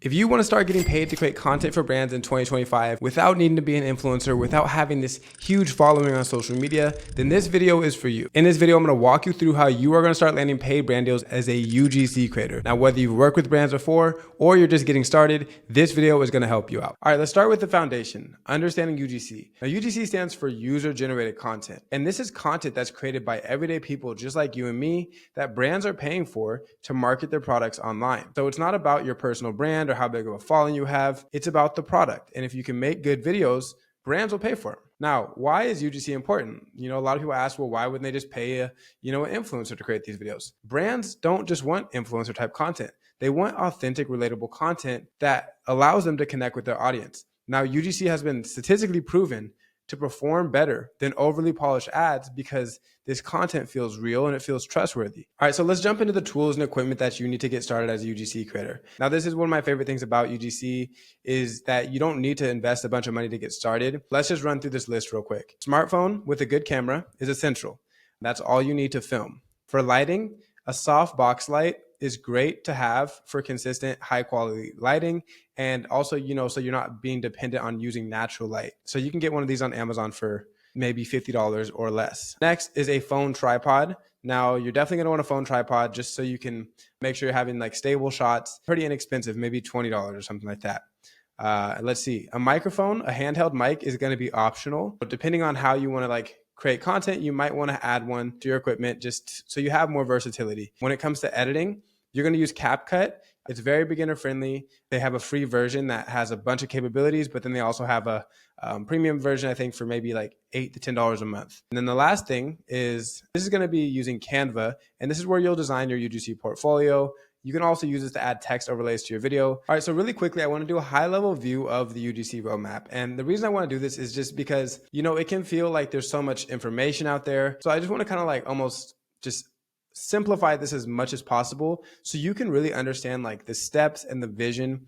If you want to start getting paid to create content for brands in 2025 without needing to be an influencer, without having this huge following on social media, then this video is for you. In this video, I'm going to walk you through how you are going to start landing paid brand deals as a UGC creator. Now, whether you've worked with brands before or you're just getting started, this video is going to help you out. All right, let's start with the foundation, understanding UGC. Now, UGC stands for user-generated content, and this is content that's created by everyday people just like you and me that brands are paying for to market their products online. So it's not about your personal brand or how big of a following you have. It's about the product. And if you can make good videos, brands will pay for them. Now, why is UGC important? You know, a lot of people ask, well, why wouldn't they just pay an influencer to create these videos? Brands don't just want influencer type content. They want authentic, relatable content that allows them to connect with their audience. Now, UGC has been statistically proven to perform better than overly polished ads because this content feels real and it feels trustworthy. All right, so let's jump into the tools and equipment that you need to get started as a UGC creator. Now, this is one of my favorite things about UGC is that you don't need to invest a bunch of money to get started. Let's just run through this list real quick. Smartphone with a good camera is essential. That's all you need to film. For lighting, a soft box light is great to have for consistent high quality lighting. And also, so you're not being dependent on using natural light. So you can get one of these on Amazon for maybe $50 or less. Next is a phone tripod. Now you're definitely gonna want a phone tripod just so you can make sure you're having like stable shots, pretty inexpensive, maybe $20 or something like that. Let's see, a microphone, a handheld mic is gonna be optional, but depending on how you wanna create content, you might want to add one to your equipment just so you have more versatility. When it comes to editing, you're going to use CapCut. It's very beginner friendly. They have a free version that has a bunch of capabilities, but then they also have a premium version, I think, for maybe like $8 to $10 a month. And then the last thing is this is going to be using Canva, and this is where you'll design your UGC portfolio. You can also use this to add text overlays to your video. All right, so really quickly, I want to do a high-level view of the UGC roadmap. And the reason I want to do this is just because, it can feel like there's so much information out there. So I just want to kind of almost just simplify this as much as possible so you can really understand the steps and the vision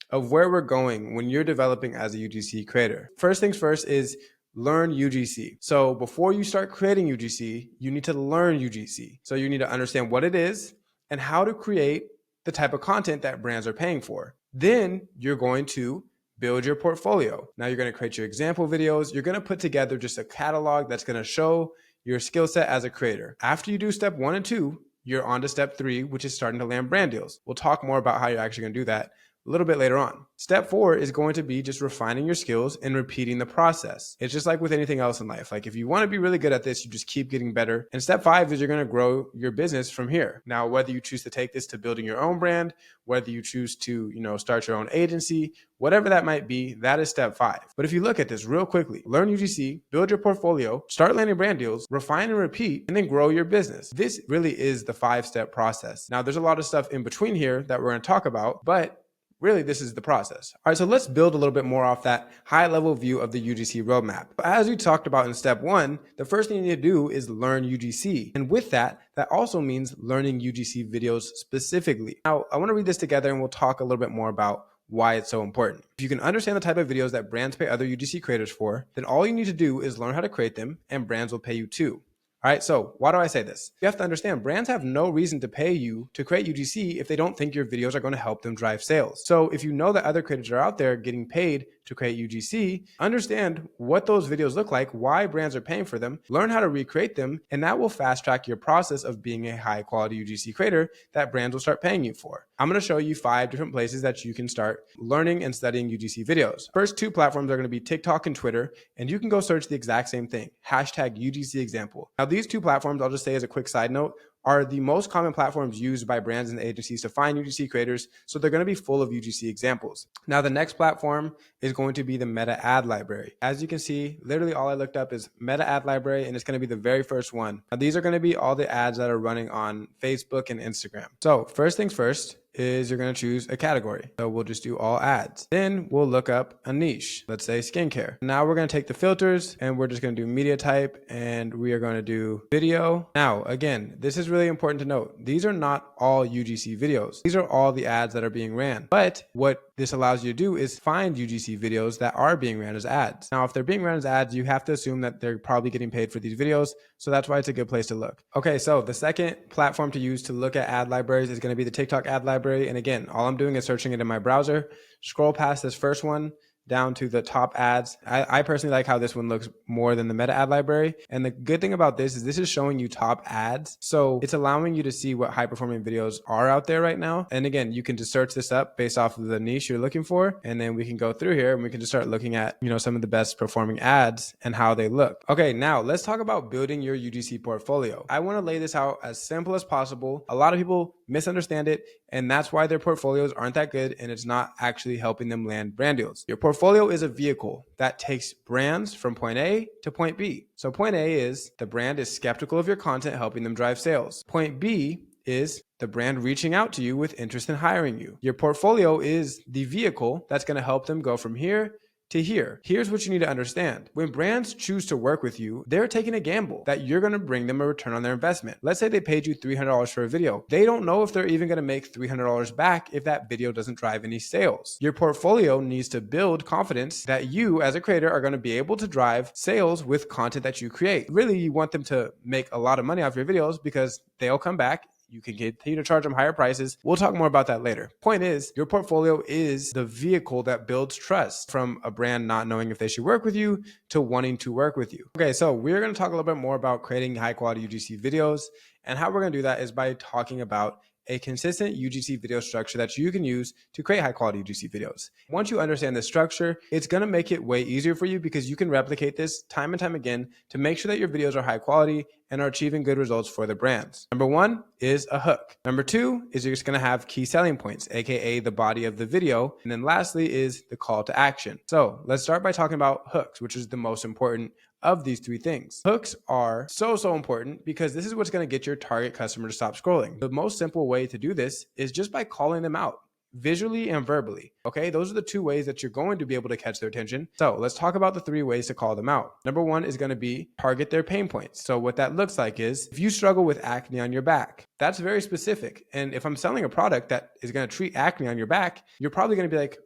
of where we're going when you're developing as a UGC creator. First things first is learn UGC. So before you start creating UGC, you need to learn UGC. So you need to understand what it is and how to create the type of content that brands are paying for. Then you're going to build your portfolio. Now you're going to create your example videos. You're going to put together just a catalog that's going to show your skill set as a creator. After you do step 1 and 2, you're on to step 3, which is starting to land brand deals. We'll talk more about how you're actually going to do that a little bit later on. Step 4 is going to be just refining your skills and repeating the process. It's just like with anything else in life. If you want to be really good at this, you just keep getting better. And step 5 is you're going to grow your business from here. Now, whether you choose to take this to building your own brand, whether you choose to, start your own agency, whatever that might be, that is step 5. But if you look at this real quickly, learn UGC, build your portfolio, start landing brand deals, refine and repeat, and then grow your business. This really is the 5-step process. Now, there's a lot of stuff in between here that we're going to talk about, but really, this is the process. All right, so let's build a little bit more off that high-level view of the UGC roadmap. But as we talked about in step 1, the first thing you need to do is learn UGC. And with that, that also means learning UGC videos specifically. Now, I want to read this together and we'll talk a little bit more about why it's so important. If you can understand the type of videos that brands pay other UGC creators for, then all you need to do is learn how to create them and brands will pay you too. All right, so why do I say this? You have to understand brands have no reason to pay you to create UGC if they don't think your videos are going to help them drive sales. So if you know that other creators are out there getting paid to create UGC, understand what those videos look like, why brands are paying for them, learn how to recreate them, and that will fast track your process of being a high quality UGC creator that brands will start paying you for. I'm going to show you 5 different places that you can start learning and studying UGC videos. First 2 platforms are going to be TikTok and Twitter, and you can go search the exact same thing, #UGC example. Now these 2 platforms, I'll just say as a quick side note, are the most common platforms used by brands and agencies to find UGC creators, so they're going to be full of UGC examples. Now, the next platform is going to be the Meta Ad Library. As you can see, literally all I looked up is Meta Ad Library, and it's going to be the very first one. Now, these are going to be all the ads that are running on Facebook and Instagram. So first things first is you're going to choose a category. So we'll just do all ads. Then we'll look up a niche, let's say skincare. Now we're going to take the filters and we're just going to do media type and we are going to do video. Now, again, this is really important to note. These are not all UGC videos. These are all the ads that are being ran. But what this allows you to do is find UGC videos that are being ran as ads. Now, if they're being ran as ads, you have to assume that they're probably getting paid for these videos. So that's why it's a good place to look. Okay, so the second platform to use to look at ad libraries is going to be the TikTok ad library. library. And again, all I'm doing is searching it in my browser, scroll past this first one down to the top ads. I personally like how this one looks more than the meta ad library. And the good thing about this is showing you top ads. So it's allowing you to see what high performing videos are out there right now. And again, you can just search this up based off of the niche you're looking for. And then we can go through here and we can just start looking at, some of the best performing ads and how they look. Okay, now let's talk about building your UGC portfolio. I want to lay this out as simple as possible. A lot of people misunderstand it, and that's why their portfolios aren't that good and it's not actually helping them land brand deals. Your portfolio is a vehicle that takes brands from point A to point B. So point A is the brand is skeptical of your content, helping them drive sales. Point B is the brand reaching out to you with interest in hiring you. Your portfolio is the vehicle that's going to help them go from here to here. Here's what you need to understand. When brands choose to work with you, they're taking a gamble that you're going to bring them a return on their investment. Let's say they paid you $300 for a video. They don't know if they're even going to make $300 back if that video doesn't drive any sales. Your portfolio needs to build confidence that you as a creator are going to be able to drive sales with content that you create. Really, you want them to make a lot of money off your videos because they'll come back. You can continue to charge them higher prices. We'll talk more about that later. Point is, your portfolio is the vehicle that builds trust from a brand not knowing if they should work with you to wanting to work with you. Okay, so we're going to talk a little bit more about creating high quality UGC videos. And how we're going to do that is by talking about a consistent UGC video structure that you can use to create high quality UGC videos. Once you understand the structure, it's going to make it way easier for you because you can replicate this time and time again to make sure that your videos are high quality and are achieving good results for the brands. Number one is a hook. Number two is you're just going to have key selling points, aka the body of the video. And then lastly is the call to action. So let's start by talking about hooks, which is the most important of these three things. Hooks are so important because this is what's going to get your target customer to stop scrolling. The most simple way to do this is just by calling them out visually and verbally. Okay, those are the two ways that you're going to be able to catch their attention. So let's talk about the three ways to call them out. Number one is going to be target their pain points. So what that looks like is if you struggle with acne on your back, that's very specific. And if I'm selling a product that is going to treat acne on your back, you're probably going to be like,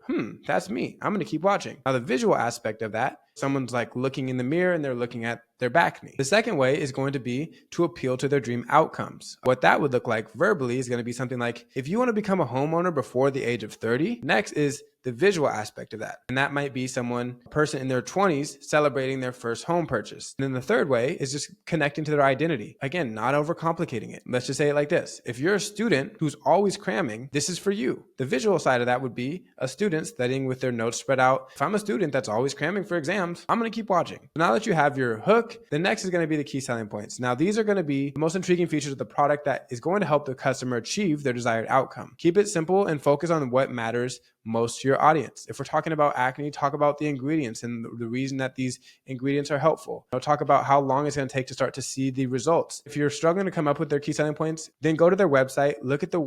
that's me. I'm going to keep watching. Now the visual aspect of that, someone's like looking in the mirror and they're looking at their back knee. The second way is going to be to appeal to their dream outcomes. What that would look like verbally is going to be something like, if you want to become a homeowner before the age of 30, next is the visual aspect of that. And that might be a person in their 20s celebrating their first home purchase. And then the third way is just connecting to their identity. Again, not overcomplicating it. Let's just say it like this. If you're a student who's always cramming, this is for you. The visual side of that would be a student studying with their notes spread out. If I'm a student that's always cramming for exams, I'm going to keep watching. So now that you have your hook, the next is going to be the key selling points. Now, these are going to be the most intriguing features of the product that is going to help the customer achieve their desired outcome. Keep it simple and focus on what matters most to your audience. If we're talking about acne, talk about the ingredients and the reason that these ingredients are helpful. Talk about how long it's going to take to start to see the results. If you're struggling to come up with their key selling points, then go to their website, look at the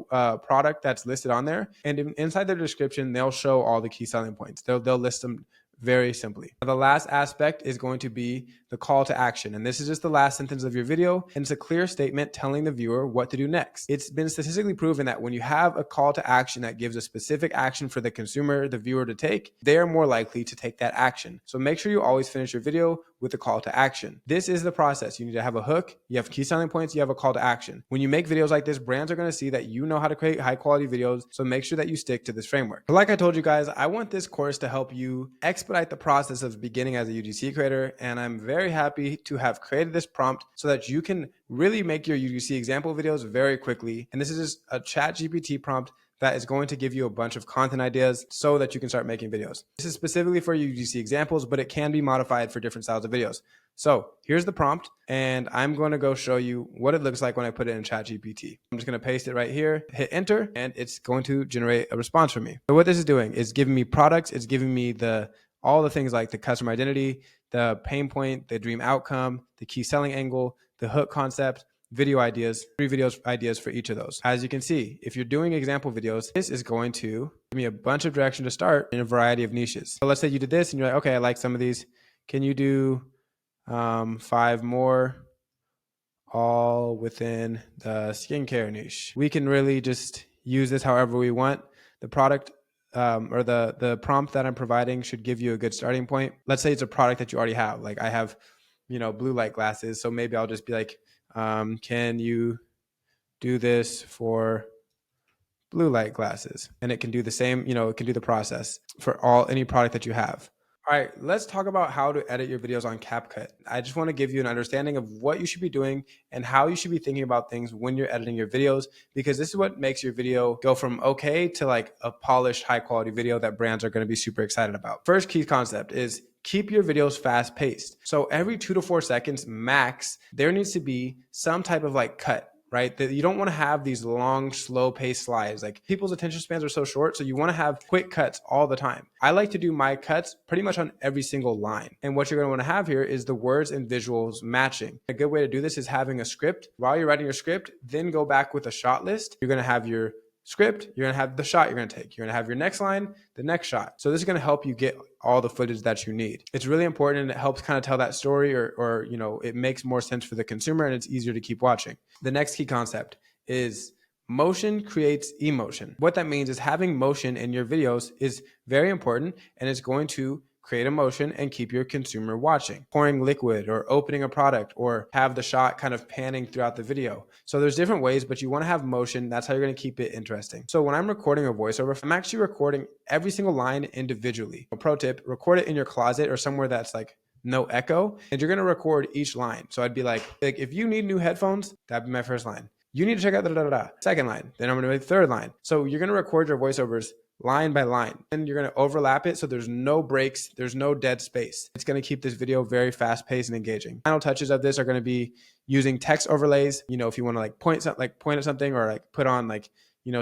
product that's listed on there, and inside their description, they'll show all the key selling points. They'll list them very simply. Now, the last aspect is going to be the call to action. And this is just the last sentence of your video. And it's a clear statement telling the viewer what to do next. It's been statistically proven that when you have a call to action that gives a specific action for the consumer, the viewer to take, they're more likely to take that action. So make sure you always finish your video with a call to action. This is the process. You need to have a hook, you have key selling points, you have a call to action. When you make videos like this, brands are going to see that you know how to create high quality videos. So make sure that you stick to this framework. But like I told you guys, I want this course to help you expedite the process of beginning as a UGC creator. And I'm very happy to have created this prompt so that you can really make your UGC example videos very quickly. And this is just a ChatGPT prompt that is going to give you a bunch of content ideas so that you can start making videos. This is specifically for UGC examples, but it can be modified for different styles of videos. So here's the prompt, and I'm going to go show you what it looks like when I put it in ChatGPT. I'm just going to paste it right here, hit enter, and it's going to generate a response for me. So what this is doing is giving me products. It's giving me all the things like the customer identity, the pain point, the dream outcome, the key selling angle, the hook concept, video ideas, 3 video ideas for each of those. As you can see, if you're doing example videos, this is going to give me a bunch of direction to start in a variety of niches. So let's say you did this and you're like, okay, I like some of these. Can you do 5 more, all within the skincare niche? We can really just use this however we want. The product or the prompt that I'm providing should give you a good starting point. Let's say it's a product that you already have. Like I have, blue light glasses. So maybe I'll just be like, can you do this for blue light glasses, and it can do the same, it can do the process for any product that you have. All right, let's talk about how to edit your videos on CapCut. I just want to give you an understanding of what you should be doing and how you should be thinking about things when you're editing your videos, because this is what makes your video go from okay to like a polished, high quality video that brands are going to be super excited about. First key concept is keep your videos fast paced. So every 2 to 4 seconds max, there needs to be some type of like cut, right? That you don't want to have these long, slow paced slides. Like people's attention spans are so short. So you want to have quick cuts all the time. I like to do my cuts pretty much on every single line. And what you're going to want to have here is the words and visuals matching. A good way to do this is having a script. While you're writing your script, then go back with a shot list. You're going to have your script, you're going to have the shot you're going to take. You're going to have your next line, the next shot. So this is going to help you get all the footage that you need. It's really important, and it helps kind of tell that story, or it makes more sense for the consumer, and it's easier to keep watching. The next key concept is motion creates emotion. What that means is having motion in your videos is very important, and it's going to create emotion and keep your consumer watching. Pouring liquid or opening a product, or have the shot kind of panning throughout the video. So there's different ways, but you want to have motion. That's how you're going to keep it interesting. So when I'm recording a voiceover, I'm actually recording every single line individually. A pro tip, record it in your closet or somewhere that's like no echo, and you're going to record each line. So I'd be like, if you need new headphones, that'd be my first line. You need to check out the second line. Then I'm going to make third line. So you're going to record your voiceovers line by line, and you're going to overlap it so there's no breaks, there's no dead space. It's going to keep this video very fast paced and engaging. Final touches of this are going to be using text overlays. If you want to point at something, or like put on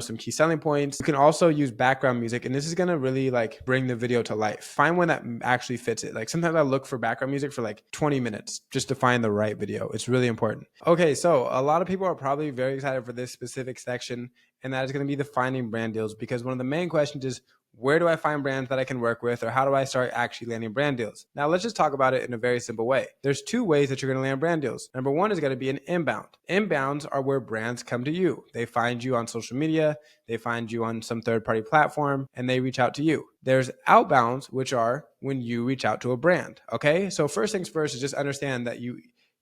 some key selling points. You can also use background music, and this is going to really bring the video to life. Find one that actually fits it. Sometimes I look for background music for 20 minutes just to find the right video. It's really important. Okay, so a lot of people are probably very excited for this specific section, and that is going to be the finding brand deals, because one of the main questions is, where do I find brands that I can work with, or how do I start actually landing brand deals? Now, let's just talk about it in a very simple way. There's 2 ways that you're going to land brand deals. Number 1 is going to be an inbound. Inbounds are where brands come to you. They find you on social media, they find you on some third-party platform, and they reach out to you. There's outbounds, which are when you reach out to a brand. Okay, so first things first is just understand that you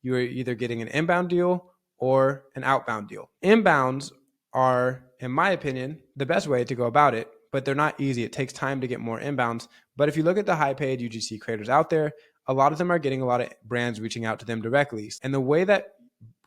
are either getting an inbound deal or an outbound deal. Inbounds are, in my opinion, the best way to go about it, but they're not easy. It takes time to get more inbounds. But if you look at the high paid UGC creators out there, a lot of them are getting a lot of brands reaching out to them directly. And the way that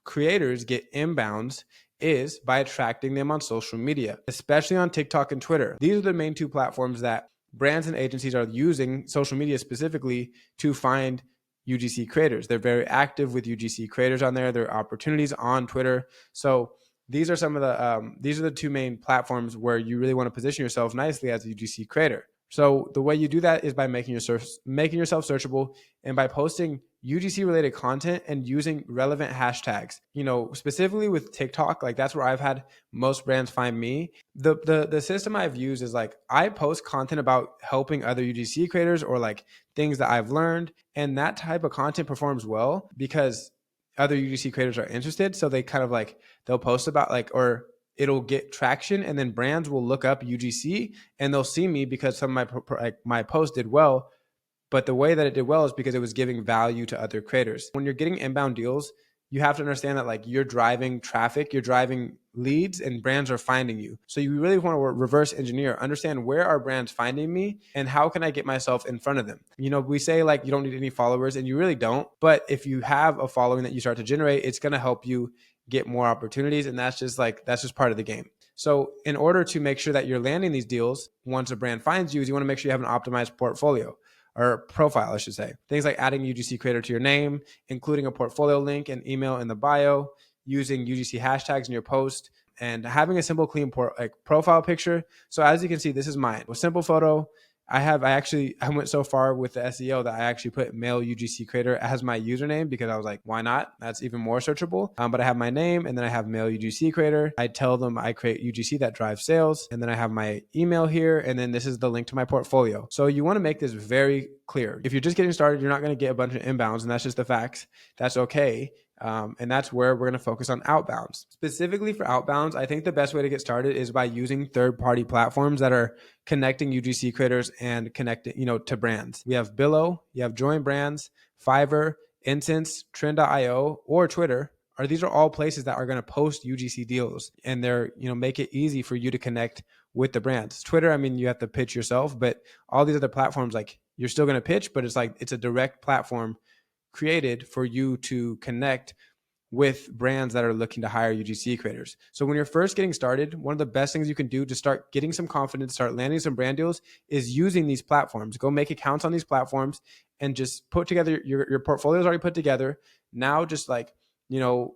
creators get inbounds is by attracting them on social media, especially on TikTok and Twitter. These are the main 2 platforms that brands and agencies are using, social media specifically, to find UGC creators. They're very active with UGC creators on there. There are opportunities on Twitter. So these are some of the 2 main platforms where you really want to position yourself nicely as a UGC creator. So the way you do that is by making yourself searchable, and by posting UGC related content and using relevant hashtags. Specifically with TikTok, that's where I've had most brands find me. The system I've used is I post content about helping other UGC creators, or things that I've learned, and that type of content performs well because other UGC creators are interested. So they kind of they'll post about or it'll get traction, and then brands will look up UGC and they'll see me because some of my post did well. But the way that it did well is because it was giving value to other creators. When you're getting inbound deals, you have to understand that you're driving traffic, you're driving leads, and brands are finding you. So you really want to reverse engineer, understand where are brands finding me and how can I get myself in front of them. We say you don't need any followers, and you really don't. But if you have a following that you start to generate, it's going to help you get more opportunities. And that's just part of the game. So in order to make sure that you're landing these deals, once a brand finds you, is you want to make sure you have an optimized portfolio. Or profile, I should say. Things like adding UGC creator to your name, including a portfolio link and email in the bio, using UGC hashtags in your post, and having a simple, clean profile picture. So as you can see, this is mine. A simple photo. I went so far with the SEO that I actually put male UGC creator as my username, because I was like, why not? That's even more searchable. But I have my name, and then I have male UGC creator. I tell them I create UGC that drives sales. And then I have my email here. And then this is the link to my portfolio. So you want to make this very clear. If you're just getting started, you're not going to get a bunch of inbounds, and that's just the facts. That's okay. And that's where we're going to focus on outbounds. Specifically for outbounds, I think the best way to get started is by using third-party platforms that are connecting UGC creators and connecting, to brands. We have Billo, you have Join Brands, Fiverr, Incense, Trend.io, or Twitter these are all places that are going to post UGC deals, and they're, make it easy for you to connect with the brands. Twitter, I mean, you have to pitch yourself, but all these other platforms, like, you're still going to pitch, but it's like, it's a direct platform created for you to connect with brands that are looking to hire UGC creators. So when you're first getting started, one of the best things you can do to start getting some confidence, start landing some brand deals, is using these platforms. Go make accounts on these platforms and just put together your portfolio is already put together. Now just like,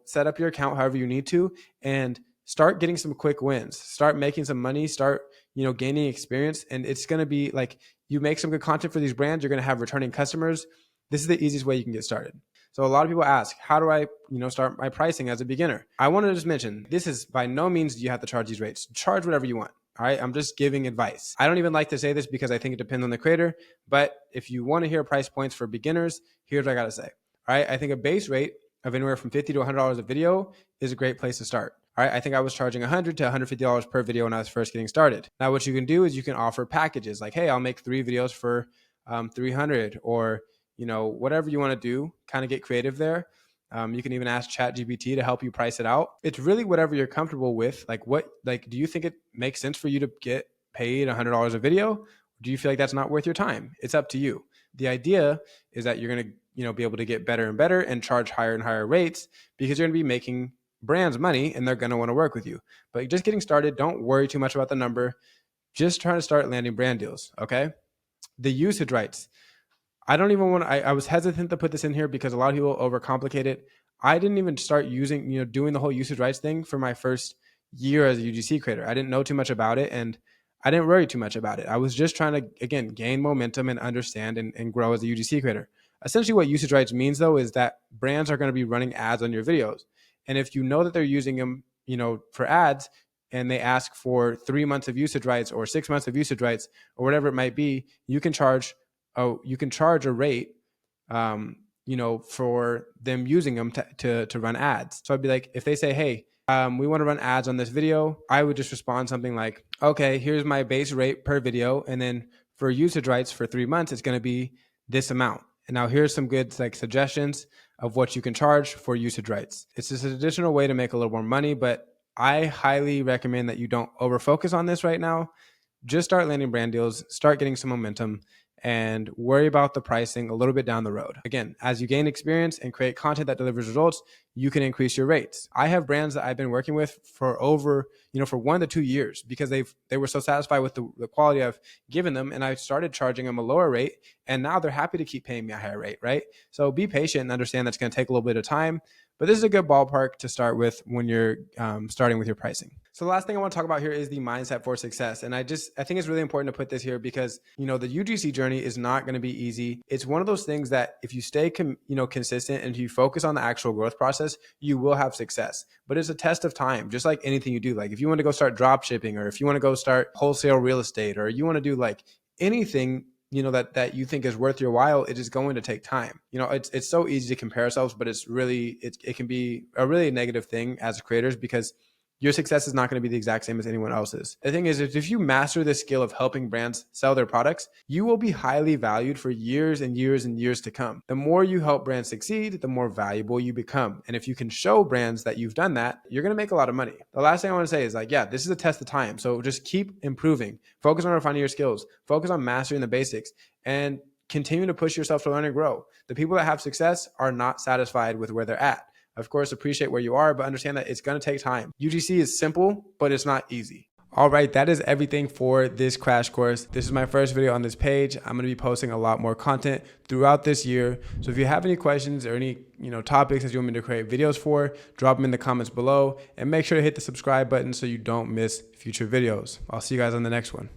set up your account however you need to and start getting some quick wins, start making some money, start, gaining experience. And it's going to be like, you make some good content for these brands, you're going to have returning customers. This is the easiest way you can get started. So a lot of people ask, how do I, start my pricing as a beginner? I want to just mention, this is by no means do you have to charge these rates. Charge whatever you want. All right. I'm just giving advice. I don't even like to say this because I think it depends on the creator. But if you want to hear price points for beginners, here's what I got to say. All right. I think a base rate of anywhere from $50 to $100 a video is a great place to start. All right. I think I was charging $100 to $150 per video when I was first getting started. Now, what you can do is you can offer packages like, hey, I'll make 3 videos for $300, or whatever you want to do, kind of get creative there. You can even ask ChatGPT to help you price it out. It's really whatever you're comfortable with. Do you think it makes sense for you to get paid $100 a video? Do you feel like that's not worth your time? It's up to you. The idea is that you're going to, be able to get better and better and charge higher and higher rates, because you're going to be making brands money and they're going to want to work with you. But just getting started, don't worry too much about the number. Just try to start landing brand deals. Okay. The usage rights. I don't even want to, I was hesitant to put this in here because a lot of people overcomplicate it. I didn't even start using, doing the whole usage rights thing for my first year as a UGC creator. I didn't know too much about it and I didn't worry too much about it. I was just trying to, again, gain momentum and understand and grow as a UGC creator. Essentially what usage rights means though, is that brands are going to be running ads on your videos. And if you know that they're using them, for ads, and they ask for 3 months of usage rights or 6 months of usage rights or whatever it might be, you can charge a rate, for them using them to run ads. So I'd be like, if they say, hey, we want to run ads on this video, I would just respond something like, okay, here's my base rate per video. And then for usage rights for 3 months, it's going to be this amount. And now here's some good suggestions of what you can charge for usage rights. It's just an additional way to make a little more money, but I highly recommend that you don't over focus on this right now. Just start landing brand deals, start getting some momentum, and worry about the pricing a little bit down the road. Again, as you gain experience and create content that delivers results, you can increase your rates. I have brands that I've been working with for over, for 1 to 2 years because they were so satisfied with the quality I've given them. And I started charging them a lower rate, and now they're happy to keep paying me a higher rate, right? So be patient and understand that's going to take a little bit of time, but this is a good ballpark to start with when you're starting with your pricing. So the last thing I want to talk about here is the mindset for success. And I think it's really important to put this here because, the UGC journey is not going to be easy. It's one of those things that if you stay, consistent and you focus on the actual growth process, you will have success. But it's a test of time, just like anything you do. Like if you want to go start drop shipping, or if you want to go start wholesale real estate, or you want to do like anything, that you think is worth your while, it is going to take time. It's so easy to compare ourselves, but it's really, it can be a really negative thing as creators because your success is not going to be the exact same as anyone else's. The thing is, if you master the skill of helping brands sell their products, you will be highly valued for years and years and years to come. The more you help brands succeed, the more valuable you become. And if you can show brands that you've done that, you're going to make a lot of money. The last thing I want to say is this is a test of time. So just keep improving, focus on refining your skills, focus on mastering the basics, and continue to push yourself to learn and grow. The people that have success are not satisfied with where they're at. Of course, appreciate where you are, but understand that it's going to take time. UGC is simple, but it's not easy. All right, that is everything for this crash course. This is my first video on this page. I'm going to be posting a lot more content throughout this year. So if you have any questions or any topics that you want me to create videos for, drop them in the comments below and make sure to hit the subscribe button so you don't miss future videos. I'll see you guys on the next one.